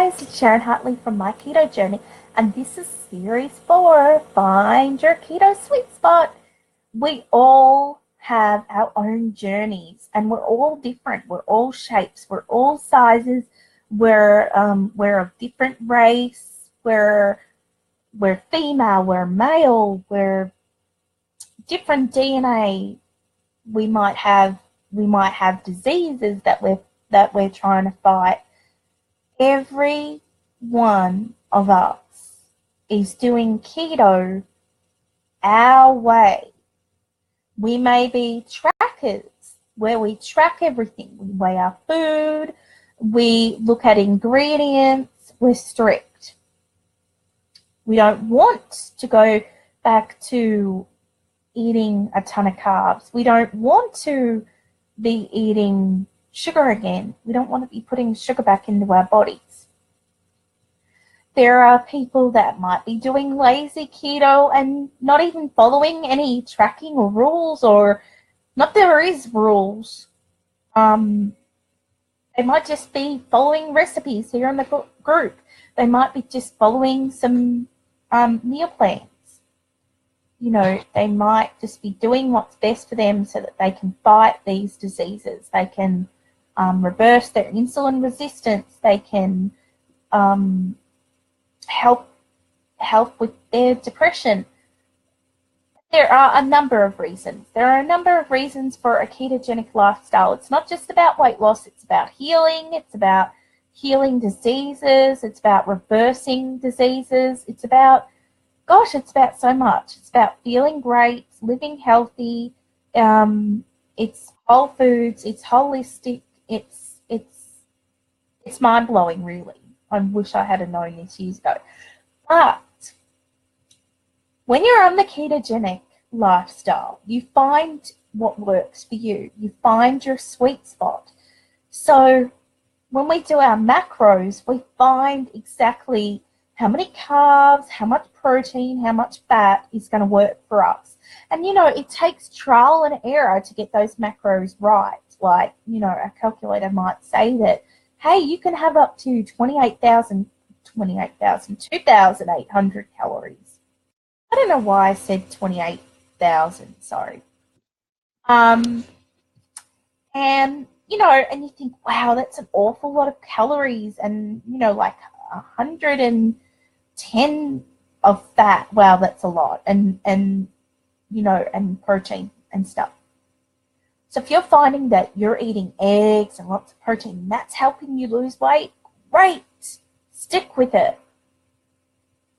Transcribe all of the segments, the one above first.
guys, it's Sharon Hartley from My Keto Journey, and this is Series 4, Find Your Keto Sweet Spot. We all have our own journeys, and we're all different. We're all shapes. We're all sizes. We're of different race. We're female. We're male. We're different DNA. We might have diseases that we're trying to fight. Every one of us is doing keto our way. We may be trackers where we track everything. We weigh our food. We look at ingredients. We're strict. We don't want to go back to eating a ton of carbs. We don't want to be eating sugar again. We don't want to be putting sugar back into our bodies. There are people that might be doing lazy keto and not even following any tracking or rules, or not there is rules. They might just be following recipes here in the group. They might be just following some meal plans. You know, they might just be doing what's best for them so that they can fight these diseases. They can reverse their insulin resistance. They can help with their depression. There are a number of reasons. There are a number of reasons for a ketogenic lifestyle. It's not just about weight loss. It's about healing. It's about healing diseases. It's about reversing diseases. It's about, gosh, it's about so much. It's about feeling great, living healthy. It's whole foods. It's holistic. It's mind-blowing, really. I wish I had known this years ago. But when you're on the ketogenic lifestyle, you find what works for you. You find your sweet spot. So when we do our macros, we find exactly how many carbs, how much protein, how much fat is going to work for us. And, you know, it takes trial and error to get those macros right. Like, you know, a calculator might say that, hey, you can have up to 2,800 calories. I don't know why I said 28,000, sorry. And, you know, and you think, wow, that's an awful lot of calories, and, you know, like 110 of fat. Wow, that's a lot. And you know, and protein and stuff. So if you're finding that you're eating eggs and lots of protein, and that's helping you lose weight, great. Stick with it.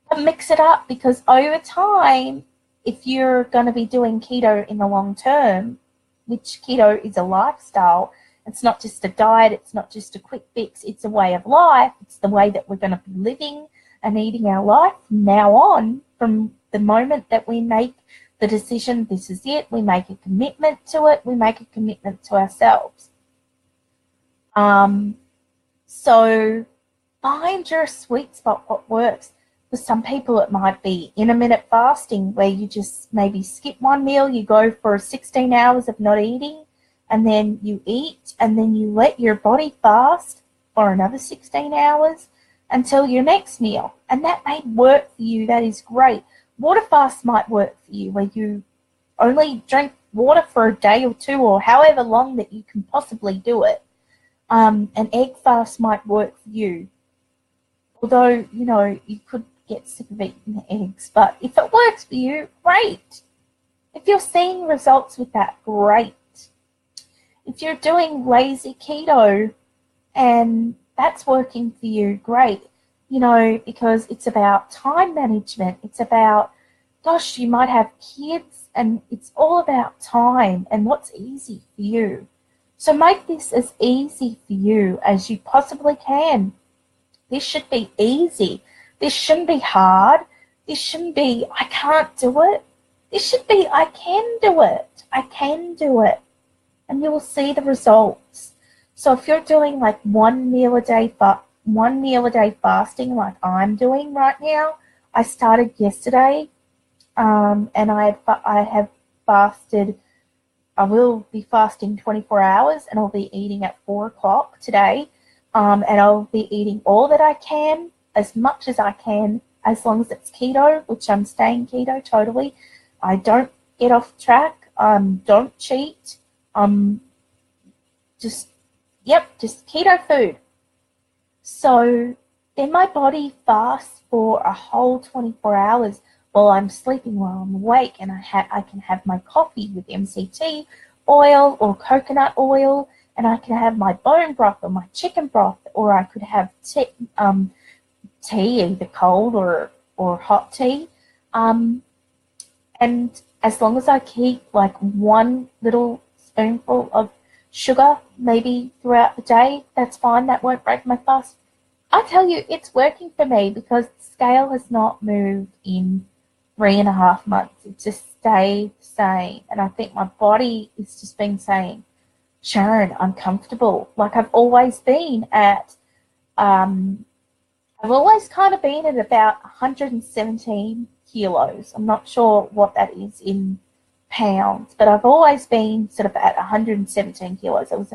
But mix it up, because over time, if you're going to be doing keto in the long term, which keto is a lifestyle, it's not just a diet, it's not just a quick fix, it's a way of life. It's the way that we're going to be living and eating our life from now on, from the moment that we make the decision, this is it, we make a commitment to it, we make a commitment to ourselves. So find your sweet spot, what works. For some people, it might be intermittent fasting, where you just maybe skip one meal, you go for 16 hours of not eating, and then you eat, and then you let your body fast for another 16 hours until your next meal. And that may work for you. That is great. Water fast might work for you, where you only drink water for a day or two, or however long that you can possibly do it. An egg fast might work for you. Although, you know, you could get sick of eating eggs. But if it works for you, great. If you're seeing results with that, great. If you're doing lazy keto and that's working for you, great. You know, because it's about time management. It's about, gosh, you might have kids, and it's all about time and what's easy for you. So make this as easy for you as you possibly can. This should be easy. This shouldn't be hard. This shouldn't be, I can't do it. This should be, I can do it. I can do it. And you will see the results. So if you're doing like one meal a day fasting, like I'm doing right now, I started yesterday, and I have fasted. I will be fasting 24 hours, and I'll be eating at 4 o'clock today. and I'll be eating all that I can, as much as I can, as long as it's keto, which I'm staying keto totally. I don't get off track. Don't cheat. Just keto food. So then my body fasts for a whole 24 hours while I'm sleeping, while I'm awake, and I can have my coffee with MCT oil or coconut oil, and I can have my bone broth or my chicken broth, or I could have tea, either cold or hot tea. And as long as I keep like one little spoonful of sugar maybe throughout the day, that's fine. That won't break my fast. I tell you, it's working for me because the scale has not moved in 3.5 months. It just stayed the same. And I think my body is just been saying, Sharon, I'm comfortable. Like I've always been at, I've always kind of been at about 117 kilos. I'm not sure what that is in pounds, but I've always been sort of at 117 kilos. I was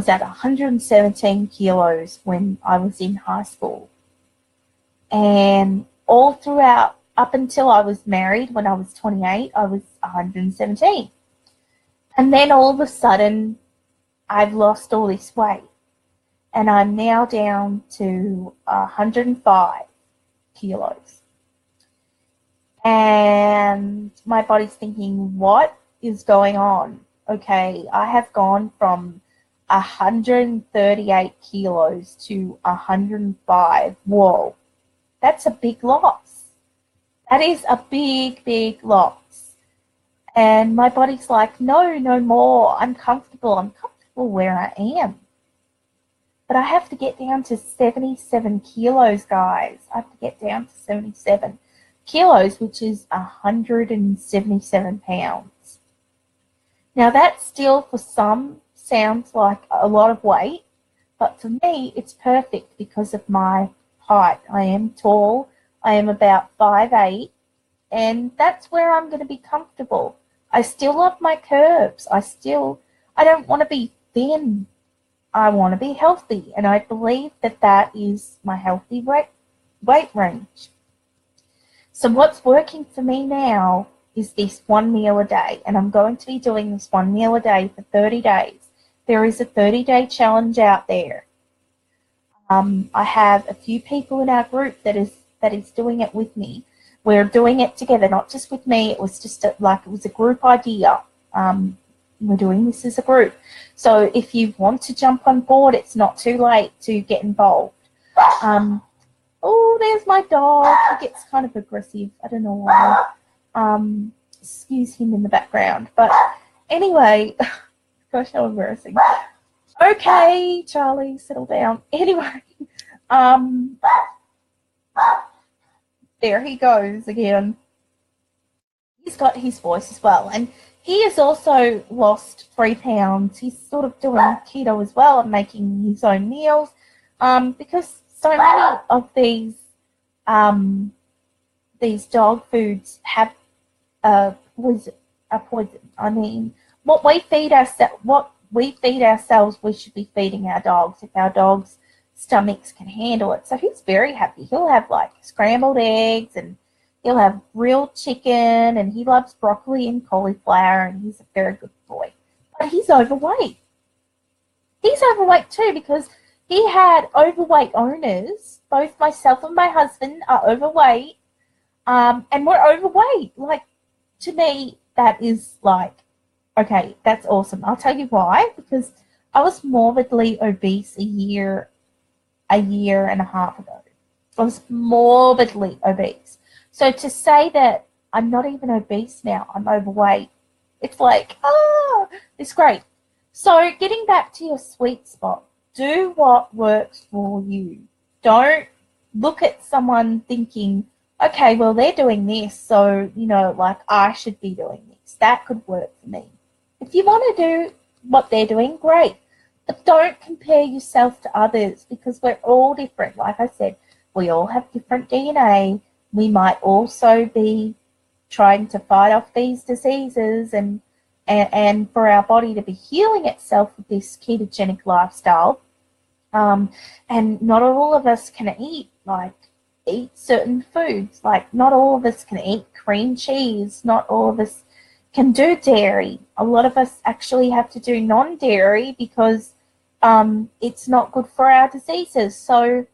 at 117 kilos when I was in high school. And all throughout, up until I was married when I was 28, I was 117. And then all of a sudden, I've lost all this weight. And I'm now down to 105 kilos. And my body's thinking, what is going on? Okay, I have gone from 138 kilos to 105. Whoa, that's a big loss. That is a big, big loss. And my body's like, no more. I'm comfortable where I am. But I have to get down to 77 kilos, guys. I have to get down to 77 kilos, which is 177 pounds. Now that still for some sounds like a lot of weight, but for me it's perfect because of my height. I am tall. I am about 5'8", and that's where I'm going to be comfortable. I still love my curves. I don't want to be thin. I want to be healthy, and I believe that is my healthy weight range. So what's working for me now is this 1 meal a day, and I'm going to be doing this 1 meal a day for 30 days. There is a 30-day challenge out there. I have a few people in our group that is doing it with me. We're doing it together, not just with me. It was just it was a group idea. We're doing this as a group. So if you want to jump on board, it's not too late to get involved. Oh, there's my dog. He gets kind of aggressive. I don't know why. Excuse him in the background. But anyway, gosh, how embarrassing. Okay, Charlie, settle down. Anyway, there he goes again. He's got his voice as well. And he has also lost 3 pounds. He's sort of doing keto as well and making his own meals because so many of these dog foods have poison. I mean, what we feed ourselves, we should be feeding our dogs if our dogs' stomachs can handle it. So he's very happy. He'll have like scrambled eggs, and he'll have grilled chicken, and he loves broccoli and cauliflower, and he's a very good boy. But he's overweight. He's overweight too because he had overweight owners. Both myself and my husband are overweight, and we're overweight. Like, to me, that is like, okay, that's awesome. I'll tell you why. Because I was morbidly obese a year and a half ago. I was morbidly obese. So to say that I'm not even obese now, I'm overweight, it's like, it's great. So getting back to your sweet spot, do what works for you. Don't look at someone thinking, okay, well, they're doing this, so, like I should be doing this. That could work for me. If you want to do what they're doing, great. But don't compare yourself to others because we're all different. Like I said, we all have different DNA. We might also be trying to fight off these diseases and for our body to be healing itself with this ketogenic lifestyle. And not all of us can eat certain foods. Like, not all of us can eat cream cheese. Not all of us can do dairy. A lot of us actually have to do non-dairy because it's not good for our diseases. So,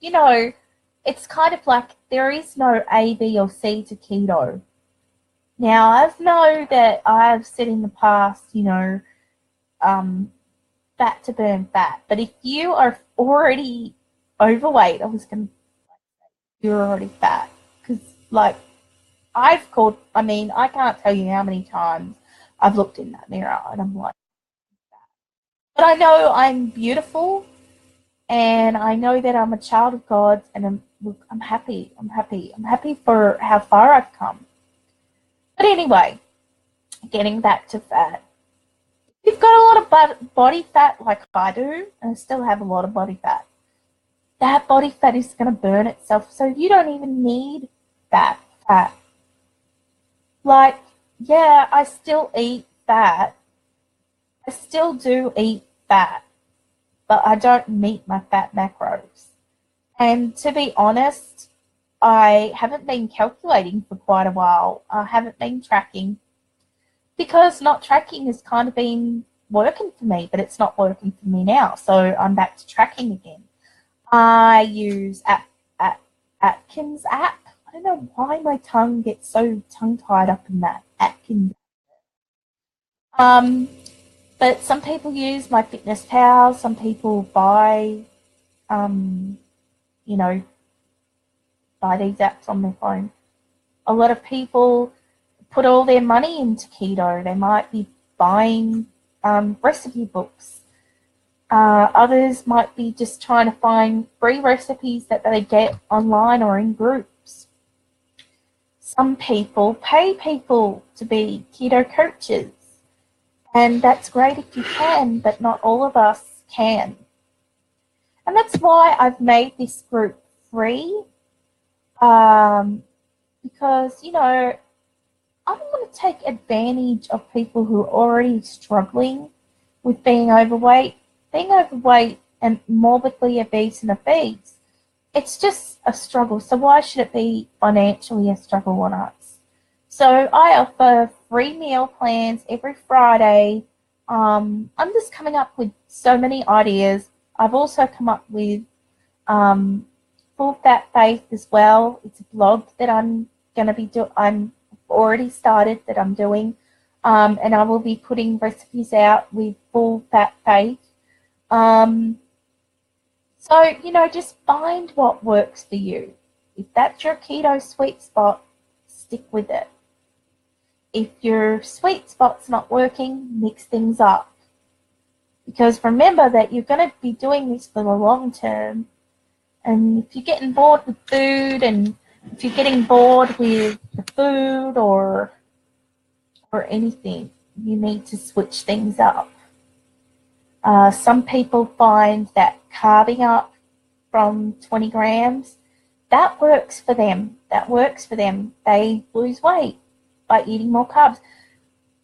it's kind of like there is no A, B, or C to keto. Now, I know that I've said in the past, fat to burn fat. But if you are already overweight, you're already fat. Because, I can't tell you how many times I've looked in that mirror and I'm like, but I know I'm beautiful and I know that I'm a child of God and I'm happy. I'm happy for how far I've come. But anyway, getting back to fat. You've got a lot of body fat like I do, and I still have a lot of body fat. That body fat is going to burn itself, so you don't even need that fat. Yeah, I still eat fat. I still do eat fat, but I don't meet my fat macros. And to be honest, I haven't been calculating for quite a while. I haven't been tracking because not tracking has kind of been working for me, but it's not working for me now. So I'm back to tracking again. I use Atkins app. I don't know why my tongue gets so tongue-tied up in that Atkins. But some people use MyFitnessPal. Some people buy, buy these apps on their phone. A lot of people put all their money into keto. They might be buying recipe books. Others might be just trying to find free recipes that they get online or in groups. Some people pay people to be keto coaches. And that's great if you can, but not all of us can. And that's why I've made this group free. Because, I don't want to take advantage of people who are already struggling with being overweight. Being overweight and morbidly obese and obese, it's just a struggle. So why should it be financially a struggle on us? So I offer free meal plans every Friday. I'm just coming up with so many ideas. I've also come up with Full Fat Faith as well. It's a blog that I'm going to be doing. I'm already started that I'm doing. And I will be putting recipes out with Full Fat Faith. So, just find what works for you. If that's your keto sweet spot, stick with it. If your sweet spot's not working, mix things up. Because remember that you're going to be doing this for the long term. And if you're getting bored with food, and if you're getting bored with the food or anything, you need to switch things up. Some people find that carving up from 20 grams, that works for them. They lose weight by eating more carbs.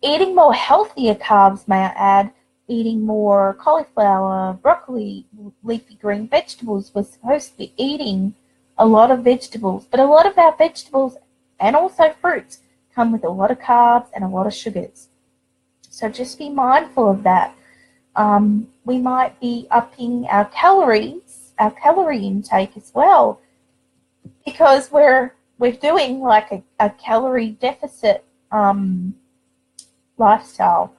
Eating more healthier carbs, may I add, eating more cauliflower, broccoli, leafy green vegetables. We're supposed to be eating a lot of vegetables, but a lot of our vegetables and also fruits come with a lot of carbs and a lot of sugars. So just be mindful of that. We might be upping our calorie intake as well, because we're doing like a calorie deficit lifestyle.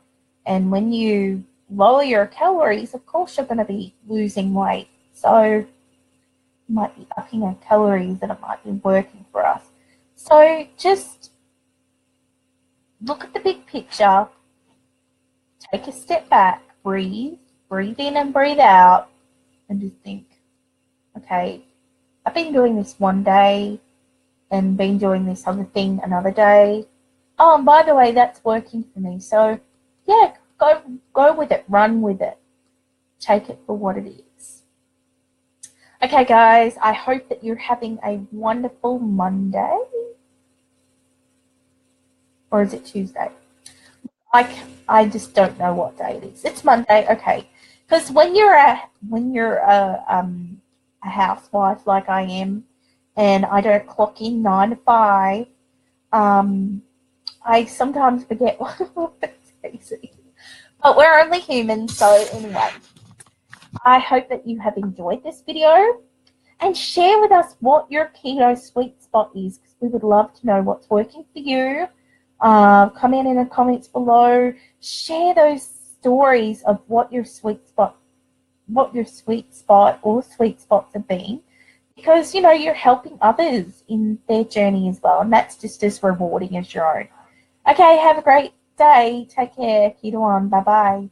And when you lower your calories, of course you're going to be losing weight. So you might be upping our calories and it might be working for us. So just look at the big picture, take a step back, breathe in and breathe out, and just think, okay, I've been doing this one day and been doing this other thing another day. Oh, and by the way, that's working for me. So yeah, go with it, run with it, take it for what it is. Okay, guys, I hope that you're having a wonderful Monday. Or is it Tuesday? I just don't know what day it is. It's Monday. Okay. Because when you're a housewife like I am, and I don't clock in 9 to 5, I sometimes forget what it's easy. But we're only human, so anyway. I hope that you have enjoyed this video, and share with us what your keto sweet spot is, because we would love to know what's working for you. Comment in the comments below. Share those stories of what your sweet spot or sweet spots have been, because you're helping others in their journey as well, and that's just as rewarding as your own. Okay, have a great day. Take care. Keto on. Bye bye.